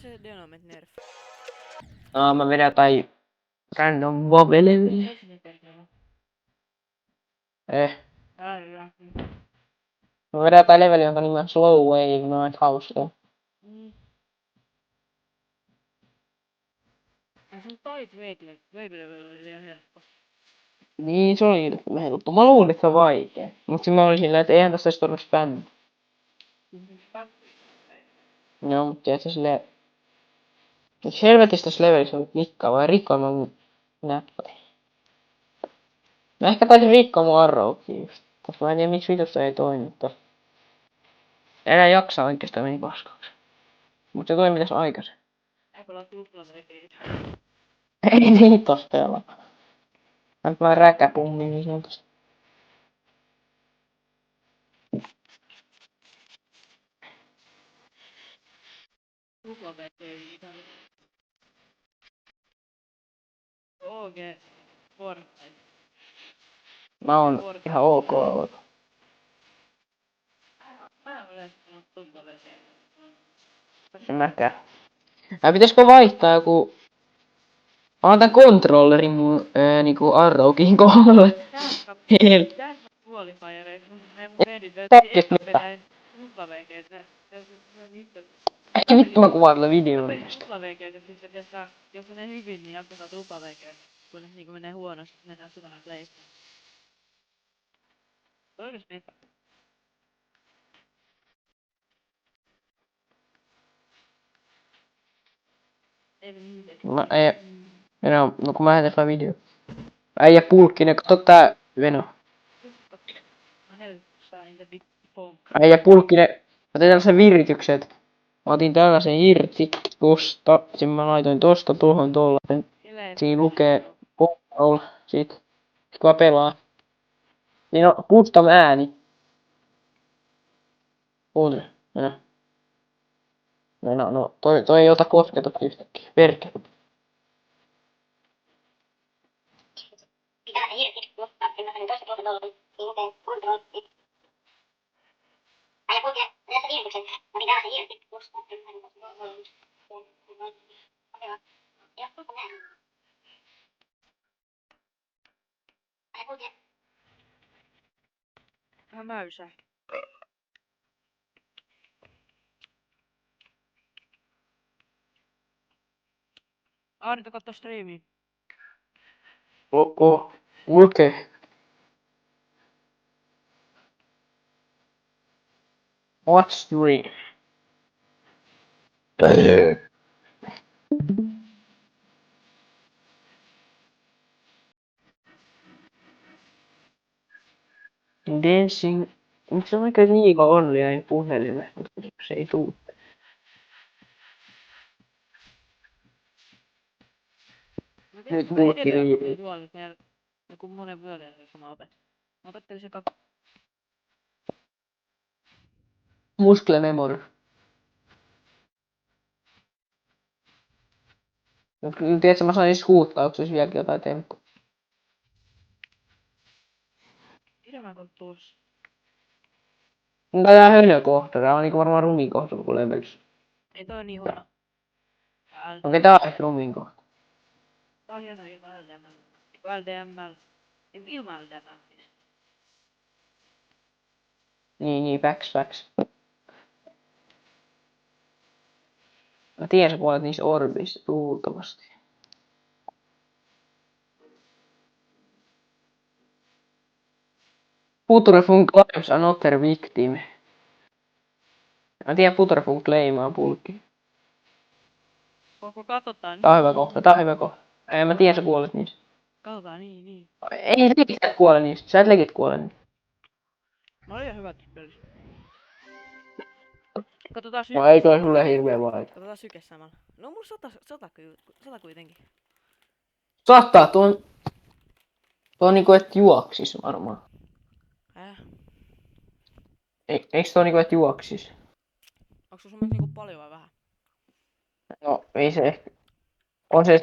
se Dynamite nerf? Mä vedän jotain random vovelle. Mä vedän jotain leveliä, jonka nimi on Slow Wave, no et hauskaa. Ja sun toit Wave-level oli liian helppo. Niin, se oli helppo. Mä luulin, että se on vaikea. Mut sit mä olin silleen, että eihän tossa edes tarvitse spämmää. Joo, mut tiedätkö silleen... Mut helvetissä tässä levelissä on rikkaa, vai rikkoa mä mun näppäin. Mä ehkä taisin rikkoa mun arrowkin just. Koska mä en tiedä miksi vitussa ei toiminut tossa. Enää jaksaa oikeastaan meni paskaksi. Mut se toimi tässä aikaisin. Ei pelaa tuplavekeitä. Ei niitä tossa pelaa. Mä vaan räkäpummi niin sanotusti. Tuplavekeitä. OG. Fortnite. Mä oon ihan ok. Mä olen pelannut tuplavekeitä. En mäkään. Pitäisikö vaihtaa joku... Mä oon tän kontrollerin mun niinku Arrowkin kohdalle. Tää qualifiereiksi. Me mun friendit vedän tuplavekeitä. Ei vittu mä kuvaan tällä videolla. Tuplavekeitä, siis jos menee hyvin, niin jatketaan tuplavekeitä. Kun ne niinku menee huonosti, ne saa syvään playstä. Oikeesti mitä? No kun mä lähetän sulle video. Äijä Pulkkinen, kato tää Veno. Äijä Pulkkinen, mä tein tällaisen virityksen, että mä otin tällaisen irti tosta, sit mä laitoin tosta tuohon tollasen. Siinä lukee Power, sit kun mä pelaan. Siinä on custom ääni. Kuuntele, no toi ei ota kosketusta yhtäkkiä, perkele. Pitää irti, mutta mä sain tosta tuohon tollasen. Siinä lukee control, sit. Äijä Pulkkinen, mä tein tällaisen virityksen, mä otin tällasen irti tosta. Vähän mäysää. Aarita kattoo striimiä. Lukee. Watch stream. Dancing. Miksi on aika liikaa onlia ei puhelimessa, se ei tuu. Nyt muutkin riitii. Joku monen vuoden sama opettaja. Mä opettelin se Muscle memory. Tiedätkö, mä sain skuuttauksessa vieläkin jotain temppu. Mitä mä katson tuossa? Tää on höljökohta, tää on niinku varmaan rumin kohta koko levelissä. Ei toi niin huono. Okei, tää on ehkä rumin kohta. Tää on hieno ilman LDML. LDML. Ilman LDML. Niin, facts. Mä tiedän sä kuolet niissä orbissa, luultavasti. Putrefunk claims another victim. Mä tiedän Putrefunk claimaa Pulkki. Katsotaan. Tää on hyvä kohta. Ei, mä tiedän sä kuolet niissä. Katsotaan, niin. Ei legit sä kuole niistä, sä et legit kuole niistä. Mä olin ihan hyvät pelissä. Katsotaan No ei toi sulle hirveen vaikea. Katsotaan syke samalla. No mun 100 kuitenkin. 100, tuo on niinku et juoksis varmaan. Eiks tuo niinku et juoksis? Onks sun niinku paljon vai vähän? No ei se ehkä. On se